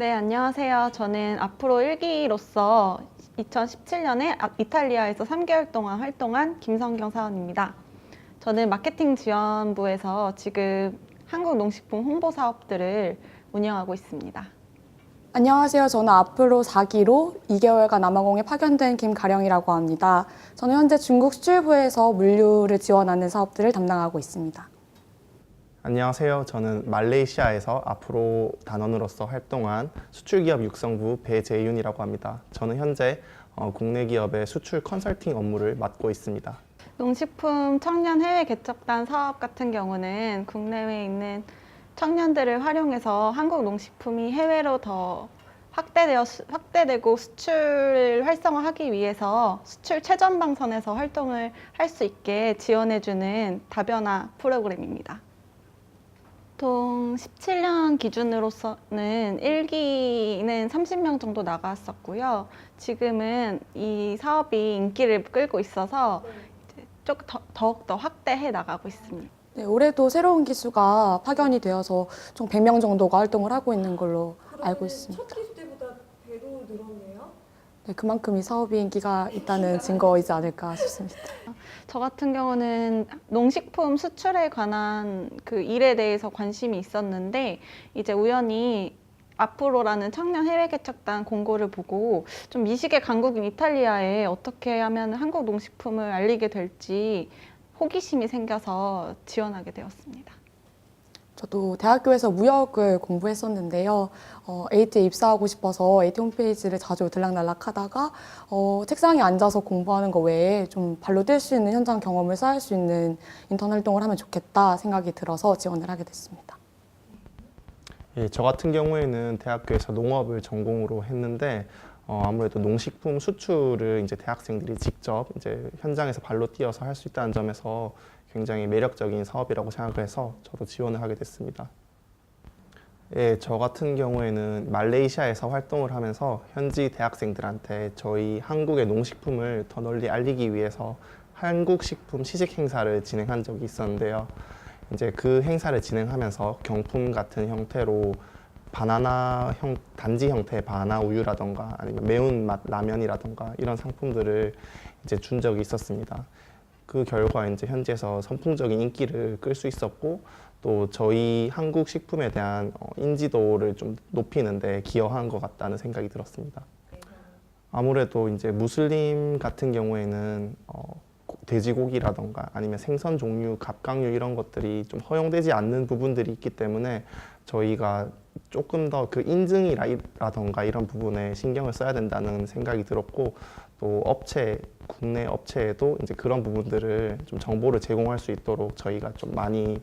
네, 안녕하세요. 저는 앞으로 일기로서 2017년에 이탈리아에서 3개월 동안 활동한 김성경 사원입니다. 저는 마케팅 지원부에서 지금 한국 농식품 홍보 사업들을 운영하고 있습니다. 안녕하세요. 저는 앞으로 4기로 2개월간 남아공에 파견된 김가령이라고 합니다. 저는 현재 중국 수출부에서 물류를 지원하는 사업들을 담당하고 있습니다. 안녕하세요. 저는 말레이시아에서 앞으로 단원으로서 활동한 수출기업 육성부 배재윤이라고 합니다. 저는 현재 국내 기업의 수출 컨설팅 업무를 맡고 있습니다. 농식품 청년 해외 개척단 사업 같은 경우는 국내외에 있는 청년들을 활용해서 한국 농식품이 해외로 더 확대되고 수출을 활성화하기 위해서 수출 최전방선에서 활동을 할 수 있게 지원해주는 다변화 프로그램입니다. 보통 17년 기준으로서는 1기는 30명 정도 나갔었고요. 지금은 이 사업이 인기를 끌고 있어서 더욱더 확대해 나가고 있습니다. 네, 올해도 새로운 기수가 파견이 되어서 총 100명 정도가 활동을 하고 있는 걸로 알고 있습니다. 첫 기수 때보다 배로 늘었네요? 네, 그만큼 이 사업이 인기가 있다는 증거이지 않을까 싶습니다. 저 같은 경우는 농식품 수출에 관한 그 일에 대해서 관심이 있었는데 이제 우연히 앞으로라는 청년 해외 개척단 공고를 보고 좀 미식의 강국인 이탈리아에 어떻게 하면 한국 농식품을 알리게 될지 호기심이 생겨서 지원하게 되었습니다. 저도 대학교에서 무역을 공부했었는데요. AT에 입사하고 싶어서 AT 홈페이지를 자주 들락날락 하다가 책상에 앉아서 공부하는 거 외에 좀 발로 뛸 수 있는 현장 경험을 쌓을 수 있는 인턴 활동을 하면 좋겠다 생각이 들어서 지원을 하게 됐습니다. 예, 저 같은 경우에는 대학교에서 농업을 전공으로 했는데 아무래도 농식품 수출을 이제 대학생들이 직접 이제 현장에서 발로 뛰어서 할 수 있다는 점에서 굉장히 매력적인 사업이라고 생각을 해서 저도 지원을 하게 됐습니다. 예, 저 같은 경우에는 말레이시아에서 활동을 하면서 현지 대학생들한테 저희 한국의 농식품을 더 널리 알리기 위해서 한국 식품 시식 행사를 진행한 적이 있었는데요. 이제 그 행사를 진행하면서 경품 같은 형태로 단지 형태의 바나나 우유라던가 아니면 매운맛 라면이라던가 이런 상품들을 이제 준 적이 있었습니다. 그 결과 이제 현지에서 선풍적인 인기를 끌 수 있었고 또 저희 한국 식품에 대한 인지도를 좀 높이는 데 기여한 것 같다는 생각이 들었습니다. 아무래도 이제 무슬림 같은 경우에는 돼지고기라던가 아니면 생선 종류, 갑각류 이런 것들이 좀 허용되지 않는 부분들이 있기 때문에 저희가 조금 더 그 인증이라던가 이런 부분에 신경을 써야 된다는 생각이 들었고 또 국내 업체에도 이제 그런 부분들을 좀 정보를 제공할 수 있도록 저희가 좀 많이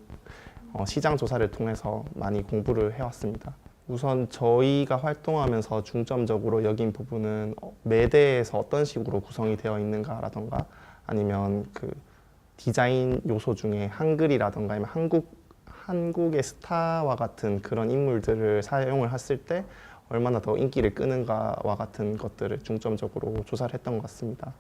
시장 조사를 통해서 많이 공부를 해왔습니다. 우선 저희가 활동하면서 중점적으로 여긴 부분은 매대에서 어떤 식으로 구성이 되어 있는가라던가 아니면 그 디자인 요소 중에 한글이라던가 아니면 한국의 스타와 같은 그런 인물들을 사용을 했을 때 얼마나 더 인기를 끄는가와 같은 것들을 중점적으로 조사를 했던 것 같습니다.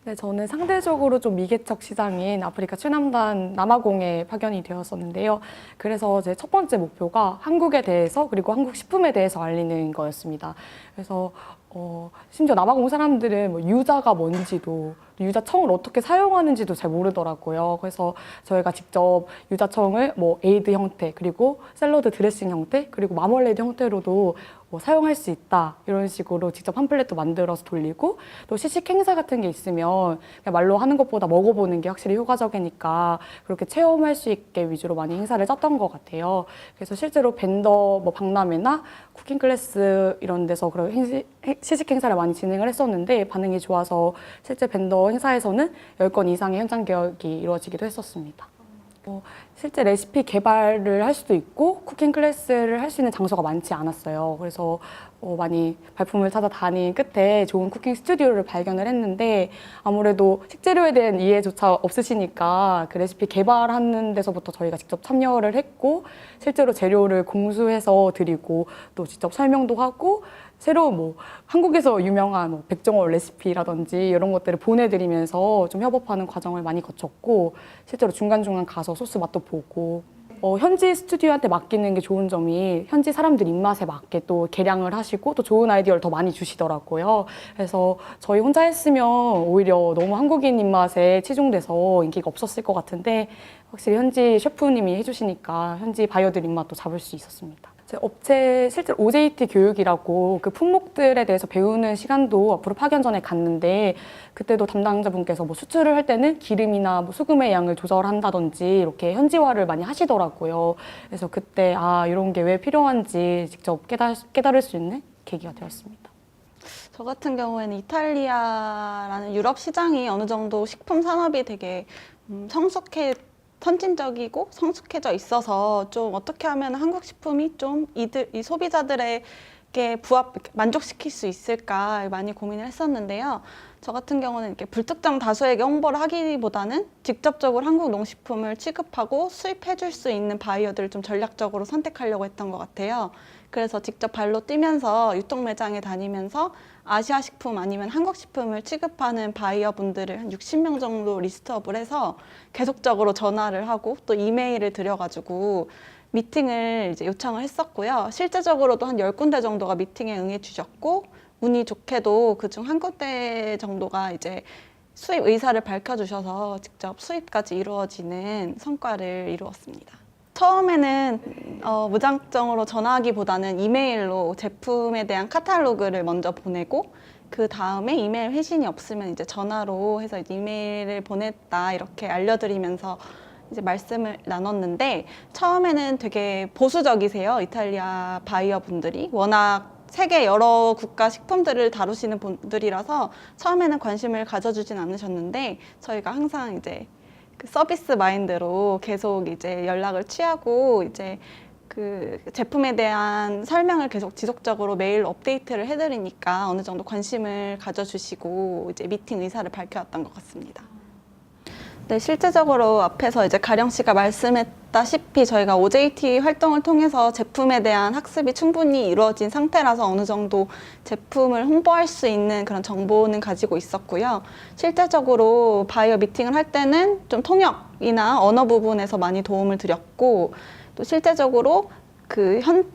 네, 저는 상대적으로 좀 미개척 시장인 아프리카 최남단 남아공에 파견이 되었었는데요. 그래서 제 첫 번째 목표가 한국에 대해서 그리고 한국 식품에 대해서 알리는 거였습니다. 그래서 심지어 남아공 사람들은 뭐 유자가 뭔지도 유자청을 어떻게 사용하는지도 잘 모르더라고요. 그래서 저희가 직접 유자청을 뭐 에이드 형태 그리고 샐러드 드레싱 형태 그리고 마멀레이드 형태로도 사용할 수 있다 이런 식으로 직접 팜플렛도 만들어서 돌리고 또 시식 행사 같은 게 있으면 그냥 말로 하는 것보다 먹어보는 게 확실히 효과적이니까 그렇게 체험할 수 있게 위주로 많이 행사를 짰던 것 같아요. 그래서 실제로 벤더 뭐 박람회나 쿠킹 클래스 이런 데서 그런 시식 행사를 많이 진행을 했었는데 반응이 좋아서 실제 벤더 행사에서는 10건 이상의 현장 개혁이 이루어지기도 했었습니다. 실제 레시피 개발을 할 수도 있고 쿠킹 클래스를 할 수 있는 장소가 많지 않았어요. 그래서 많이 발품을 찾아다닌 끝에 좋은 쿠킹 스튜디오를 발견을 했는데 아무래도 식재료에 대한 이해조차 없으시니까 그 레시피 개발하는 데서부터 저희가 직접 참여를 했고 실제로 재료를 공수해서 드리고 또 직접 설명도 하고 새로 뭐 한국에서 유명한 뭐 백종원 레시피라든지 이런 것들을 보내드리면서 좀 협업하는 과정을 많이 거쳤고 실제로 중간중간 가서 소스 맛도 보고 현지 스튜디오한테 맡기는 게 좋은 점이 현지 사람들 입맛에 맞게 또 개량을 하시고 또 좋은 아이디어를 더 많이 주시더라고요. 그래서 저희 혼자 했으면 오히려 너무 한국인 입맛에 치중돼서 인기가 없었을 것 같은데 확실히 현지 셰프님이 해주시니까 현지 바이어들 입맛도 잡을 수 있었습니다. 제 업체 실제로 OJT 교육이라고 그 품목들에 대해서 배우는 시간도 앞으로 파견 전에 갔는데 그때도 담당자분께서 뭐 수출을 할 때는 기름이나 뭐 소금의 양을 조절한다든지 이렇게 현지화를 많이 하시더라고요. 그래서 그때 이런 게 왜 필요한지 직접 깨달을 수 있는 계기가 되었습니다. 저 같은 경우에는 이탈리아라는 유럽 시장이 어느 정도 식품 산업이 되게 선진적이고 성숙해져 있어서 좀 어떻게 하면 한국 식품이 좀 이 소비자들에게 만족시킬 수 있을까 많이 고민을 했었는데요. 저 같은 경우는 이렇게 불특정 다수에게 홍보를 하기보다는 직접적으로 한국 농식품을 취급하고 수입해 줄 수 있는 바이어들을 좀 전략적으로 선택하려고 했던 것 같아요. 그래서 직접 발로 뛰면서 유통 매장에 다니면서 아시아 식품 아니면 한국 식품을 취급하는 바이어 분들을 한 60명 정도 리스트업을 해서 계속적으로 전화를 하고 또 이메일을 드려가지고 미팅을 이제 요청을 했었고요. 실제적으로도 한 10군데 정도가 미팅에 응해 주셨고 운이 좋게도 그중 한 군데 정도가 이제 수입 의사를 밝혀주셔서 직접 수입까지 이루어지는 성과를 이루었습니다. 처음에는 무작정으로 전화하기보다는 이메일로 제품에 대한 카탈로그를 먼저 보내고 그 다음에 이메일 회신이 없으면 이제 전화로 해서 이메일을 보냈다 이렇게 알려드리면서 이제 말씀을 나눴는데 처음에는 되게 보수적이세요. 이탈리아 바이어 분들이 워낙 세계 여러 국가 식품들을 다루시는 분들이라서 처음에는 관심을 가져주진 않으셨는데 저희가 항상 이제 그 서비스 마인드로 계속 이제 연락을 취하고 이제 그 제품에 대한 설명을 계속 지속적으로 매일 업데이트를 해드리니까 어느 정도 관심을 가져주시고 이제 미팅 의사를 밝혀왔던 것 같습니다. 네, 실제적으로 앞에서 이제 가령 씨가 말씀했다시피 저희가 OJT 활동을 통해서 제품에 대한 학습이 충분히 이루어진 상태라서 어느 정도 제품을 홍보할 수 있는 그런 정보는 가지고 있었고요. 실제적으로 바이어 미팅을 할 때는 좀 통역이나 언어 부분에서 많이 도움을 드렸고 또 실제적으로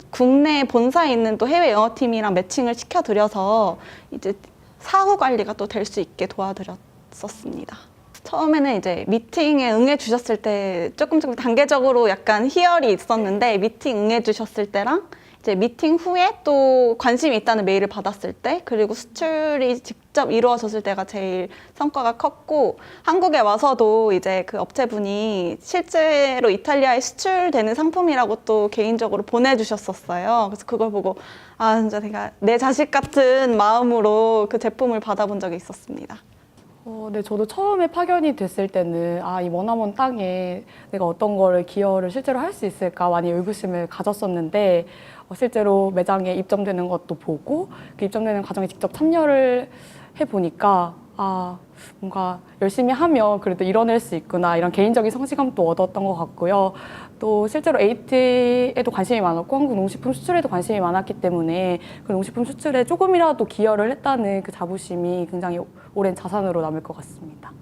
국내 본사에 있는 또 해외 영어팀이랑 매칭을 시켜드려서 이제 사후 관리가 또 될 수 있게 도와드렸었습니다. 처음에는 이제 미팅에 응해 주셨을 때 조금 단계적으로 약간 희열이 있었는데 미팅 응해 주셨을 때랑 이제 미팅 후에 또 관심이 있다는 메일을 받았을 때 그리고 수출이 직접 이루어졌을 때가 제일 성과가 컸고 한국에 와서도 이제 그 업체분이 실제로 이탈리아에 수출되는 상품이라고 또 개인적으로 보내주셨었어요. 그래서 그걸 보고 진짜 내가 내 자식 같은 마음으로 그 제품을 받아본 적이 있었습니다. 네, 저도 처음에 파견이 됐을 때는 이 머나먼 땅에 내가 어떤 거를 기여를 실제로 할 수 있을까 많이 의구심을 가졌었는데 실제로 매장에 입점되는 것도 보고 그 입점되는 과정에 직접 참여를 해보니까 뭔가 열심히 하면 그래도 이뤄낼 수 있구나 이런 개인적인 성취감도 얻었던 것 같고요. 또 실제로 AT에도 관심이 많았고 한국 농식품 수출에도 관심이 많았기 때문에 그 농식품 수출에 조금이라도 기여를 했다는 그 자부심이 굉장히 오랜 자산으로 남을 것 같습니다.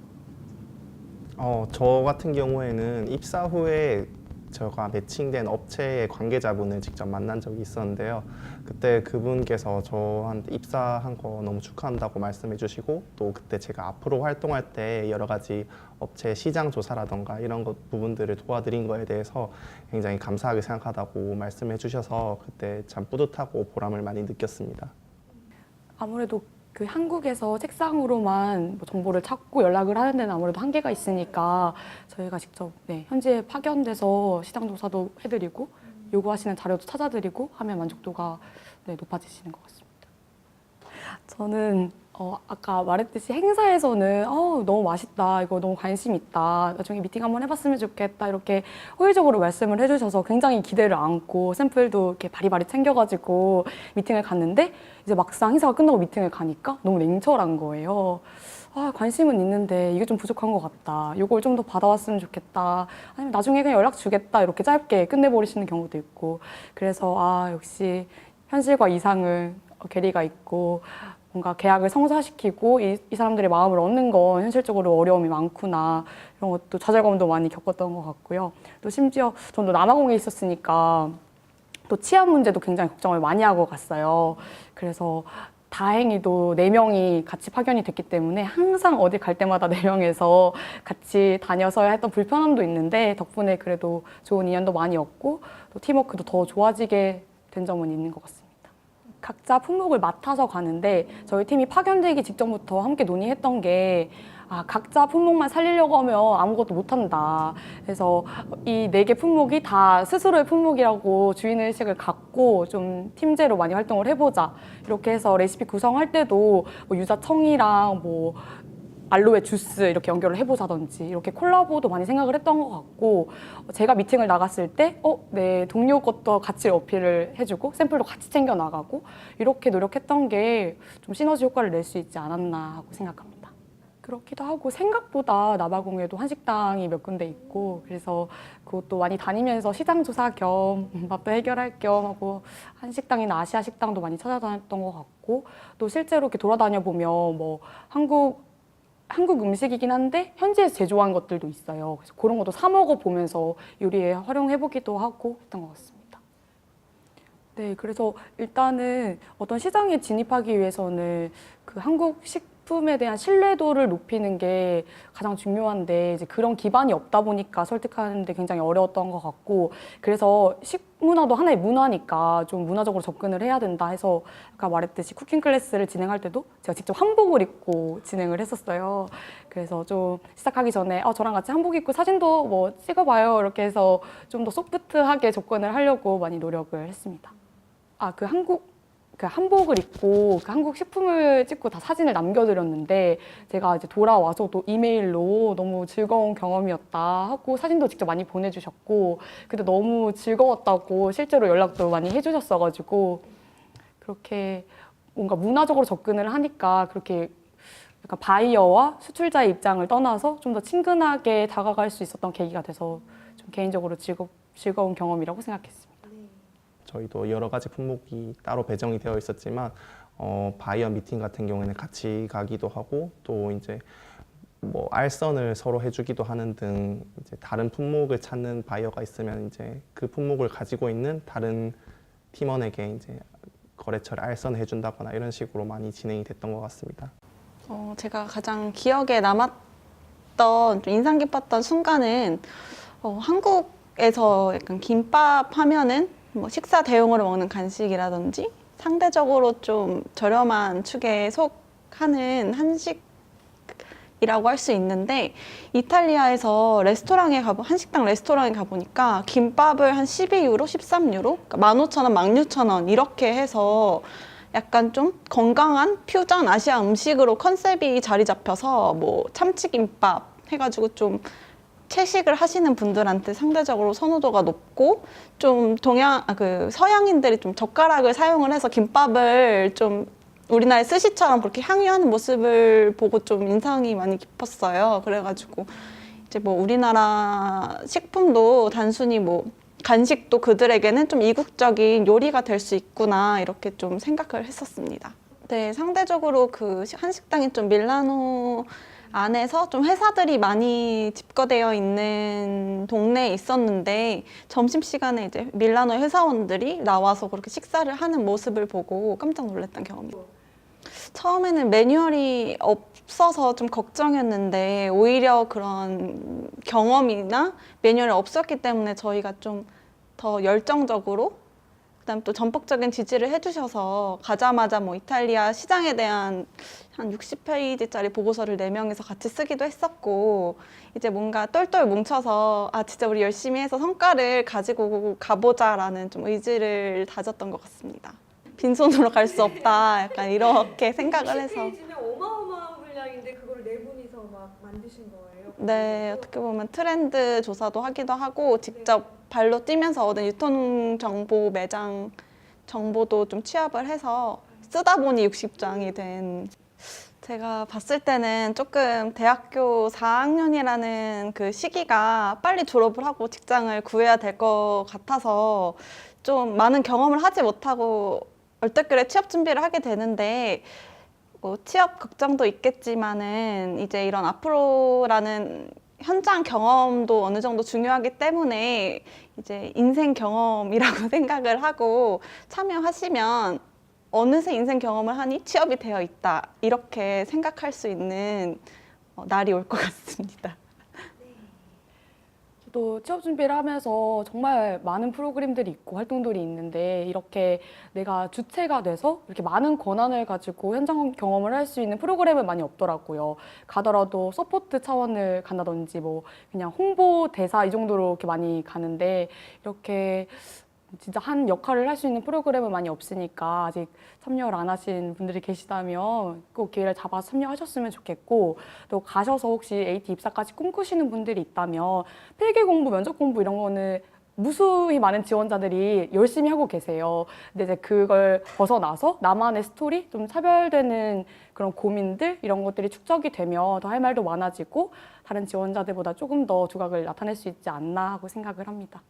저 같은 경우에는 입사 후에 제가 매칭된 업체의 관계자분을 직접 만난 적이 있었는데요. 그때 그분께서 저한테 입사한 거 너무 축하한다고 말씀해 주시고 또 그때 제가 앞으로 활동할 때 여러 가지 업체 시장 조사라던가 이런 부분들을 도와드린 거에 대해서 굉장히 감사하게 생각하다고 말씀해 주셔서 그때 참 뿌듯하고 보람을 많이 느꼈습니다. 아무래도 그 한국에서 책상으로만 뭐 정보를 찾고 연락을 하는 데는 아무래도 한계가 있으니까 저희가 직접 현지에 파견돼서 시장 조사도 해드리고 요구하시는 자료도 찾아드리고 하면 만족도가 높아지시는 것 같습니다. 저는 아까 말했듯이 행사에서는 너무 맛있다, 이거 너무 관심 있다, 나중에 미팅 한번 해봤으면 좋겠다 이렇게 호의적으로 말씀을 해주셔서 굉장히 기대를 안고 샘플도 이렇게 바리바리 챙겨가지고 미팅을 갔는데 이제 막상 행사가 끝나고 미팅을 가니까 너무 냉철한 거예요. 관심은 있는데 이게 좀 부족한 것 같다. 이걸 좀 더 받아왔으면 좋겠다. 아니면 나중에 그냥 연락 주겠다. 이렇게 짧게 끝내버리시는 경우도 있고. 그래서 역시 현실과 이상은 괴리가 있고 뭔가 계약을 성사시키고 이 사람들의 마음을 얻는 건 현실적으로 어려움이 많구나 이런 것도 좌절감도 많이 겪었던 것 같고요. 또 심지어 저도 남아공에 있었으니까 또 치안 문제도 굉장히 걱정을 많이 하고 갔어요. 그래서 다행히도 4명이 같이 파견이 됐기 때문에 항상 어디 갈 때마다 4명에서 같이 다녀서야 했던 불편함도 있는데 덕분에 그래도 좋은 인연도 많이 얻고 또 팀워크도 더 좋아지게 된 점은 있는 것 같습니다. 각자 품목을 맡아서 가는데 저희 팀이 파견되기 직전부터 함께 논의했던 게 각자 품목만 살리려고 하면 아무것도 못한다. 그래서 이 4개 품목이 다 스스로의 품목이라고 주인의식을 갖고 좀 팀제로 많이 활동을 해보자. 이렇게 해서 레시피 구성할 때도 뭐 유자청이랑 뭐 알로에 주스 이렇게 연결을 해보자든지 이렇게 콜라보도 많이 생각을 했던 것 같고 제가 미팅을 나갔을 때 내 동료 것도 같이 어필을 해주고 샘플도 같이 챙겨 나가고 이렇게 노력했던 게 좀 시너지 효과를 낼 수 있지 않았나 하고 생각합니다. 그렇기도 하고 생각보다 남아공에도 한식당이 몇 군데 있고 그래서 그것도 많이 다니면서 시장 조사 겸 밥도 해결할 겸 하고 한식당이나 아시아 식당도 많이 찾아다녔던 것 같고 또 실제로 이렇게 돌아다녀 보면 뭐 한국 음식이긴 한데 현지에서 제조한 것들도 있어요. 그래서 그런 것도 사 먹어보면서 요리에 활용해보기도 하고 했던 것 같습니다. 네, 그래서 일단은 어떤 시장에 진입하기 위해서는 그 한국 식품에 대한 신뢰도를 높이는 게 가장 중요한데 이제 그런 기반이 없다 보니까 설득하는 데 굉장히 어려웠던 것 같고 그래서 식문화도 하나의 문화니까 좀 문화적으로 접근을 해야 된다 해서 아까 말했듯이 쿠킹 클래스를 진행할 때도 제가 직접 한복을 입고 진행을 했었어요. 그래서 좀 시작하기 전에 저랑 같이 한복 입고 사진도 뭐 찍어봐요 이렇게 해서 좀 더 소프트하게 접근을 하려고 많이 노력을 했습니다. 그 한복을 입고 그 한국 식품을 찍고 다 사진을 남겨드렸는데 제가 이제 돌아와서도 이메일로 너무 즐거운 경험이었다 하고 사진도 직접 많이 보내주셨고 그때 너무 즐거웠다고 실제로 연락도 많이 해주셨어가지고 그렇게 뭔가 문화적으로 접근을 하니까 그렇게 약간 바이어와 수출자의 입장을 떠나서 좀 더 친근하게 다가갈 수 있었던 계기가 돼서 좀 개인적으로 즐거운 경험이라고 생각했습니다. 저희도 여러 가지 품목이 따로 배정이 되어 있었지만 바이어 미팅 같은 경우에는 같이 가기도 하고 또 이제 뭐 알선을 서로 해주기도 하는 등 이제 다른 품목을 찾는 바이어가 있으면 이제 그 품목을 가지고 있는 다른 팀원에게 이제 거래처를 알선해 준다거나 이런 식으로 많이 진행이 됐던 것 같습니다. 제가 가장 기억에 남았던 좀 인상 깊었던 순간은 한국에서 약간 김밥 하면은 뭐 식사 대용으로 먹는 간식이라든지 상대적으로 좀 저렴한 축에 속하는 한식이라고 할 수 있는데 이탈리아에서 한식당 레스토랑에 가보니까 김밥을 한 12유로, 13유로, 그러니까 15,000원, 16,000원 이렇게 해서 약간 좀 건강한 퓨전 아시아 음식으로 컨셉이 자리 잡혀서 뭐 참치김밥 해가지고 좀 채식을 하시는 분들한테 상대적으로 선호도가 높고 좀 서양인들이 좀 젓가락을 사용을 해서 김밥을 좀 우리나라의 스시처럼 그렇게 향유하는 모습을 보고 좀 인상이 많이 깊었어요. 그래가지고 이제 뭐 우리나라 식품도 단순히 뭐 간식도 그들에게는 좀 이국적인 요리가 될 수 있구나 이렇게 좀 생각을 했었습니다. 네, 상대적으로 그 한식당이 좀 밀라노 안에서 좀 회사들이 많이 집거되어 있는 동네에 있었는데 점심시간에 이제 밀라노 회사원들이 나와서 그렇게 식사를 하는 모습을 보고 깜짝 놀랐던 경험이에요. 처음에는 매뉴얼이 없어서 좀 걱정이었는데 오히려 그런 경험이나 매뉴얼이 없었기 때문에 저희가 좀 더 열정적으로 그다음 또 전폭적인 지지를 해주셔서 가자마자 뭐 이탈리아 시장에 대한 한 60페이지짜리 보고서를 4명이서 같이 쓰기도 했었고 이제 뭔가 똘똘 뭉쳐서 진짜 우리 열심히 해서 성과를 가지고 가보자라는 좀 의지를 다졌던 것 같습니다. 빈손으로 갈 수 없다 약간 이렇게 생각을 해서 10페이지면 어마어마한 분량인데 그거를 4분이서 막 만드신 거예요? 네, 어떻게 보면 트렌드 조사도 하기도 하고 직접 발로 뛰면서 얻은 유통 정보, 매장 정보도 좀 취합을 해서 쓰다 보니 60장이 된. 제가 봤을 때는 조금 대학교 4학년이라는 그 시기가 빨리 졸업을 하고 직장을 구해야 될 것 같아서 좀 많은 경험을 하지 못하고 얼떨결에 취업 준비를 하게 되는데 뭐 취업 걱정도 있겠지만은 이제 이런 앞으로라는 현장 경험도 어느 정도 중요하기 때문에 이제 인생 경험이라고 생각을 하고 참여하시면 어느새 인생 경험을 하니 취업이 되어 있다 이렇게 생각할 수 있는 날이 올 것 같습니다. 또 취업 준비를 하면서 정말 많은 프로그램들이 있고 활동들이 있는데 이렇게 내가 주체가 돼서 이렇게 많은 권한을 가지고 현장 경험을 할 수 있는 프로그램은 많이 없더라고요. 가더라도 서포트 차원을 간다든지 뭐 그냥 홍보 대사 이 정도로 이렇게 많이 가는데 이렇게 진짜 한 역할을 할 수 있는 프로그램은 많이 없으니까 아직 참여를 안 하신 분들이 계시다면 꼭 기회를 잡아서 참여하셨으면 좋겠고 또 가셔서 혹시 AT 입사까지 꿈꾸시는 분들이 있다면 필기 공부, 면접 공부 이런 거는 무수히 많은 지원자들이 열심히 하고 계세요. 근데 이제 그걸 벗어나서 나만의 스토리, 좀 차별되는 그런 고민들 이런 것들이 축적이 되면 더 할 말도 많아지고 다른 지원자들보다 조금 더 두각을 나타낼 수 있지 않나 하고 생각을 합니다.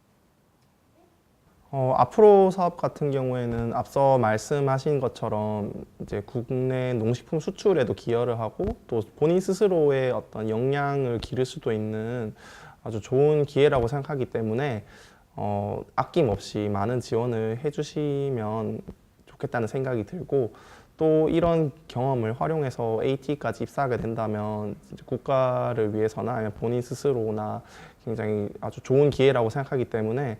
앞으로 사업 같은 경우에는 앞서 말씀하신 것처럼 이제 국내 농식품 수출에도 기여를 하고 또 본인 스스로의 어떤 역량을 기를 수도 있는 아주 좋은 기회라고 생각하기 때문에 아낌없이 많은 지원을 해주시면 좋겠다는 생각이 들고 또 이런 경험을 활용해서 AT까지 입사하게 된다면 이제 국가를 위해서나 아니면 본인 스스로나 굉장히 아주 좋은 기회라고 생각하기 때문에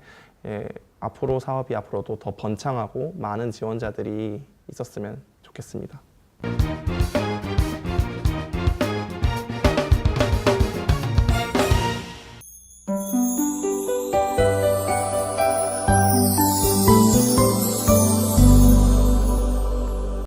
앞으로 사업이 앞으로도 더 번창하고 많은 지원자들이 있었으면 좋겠습니다.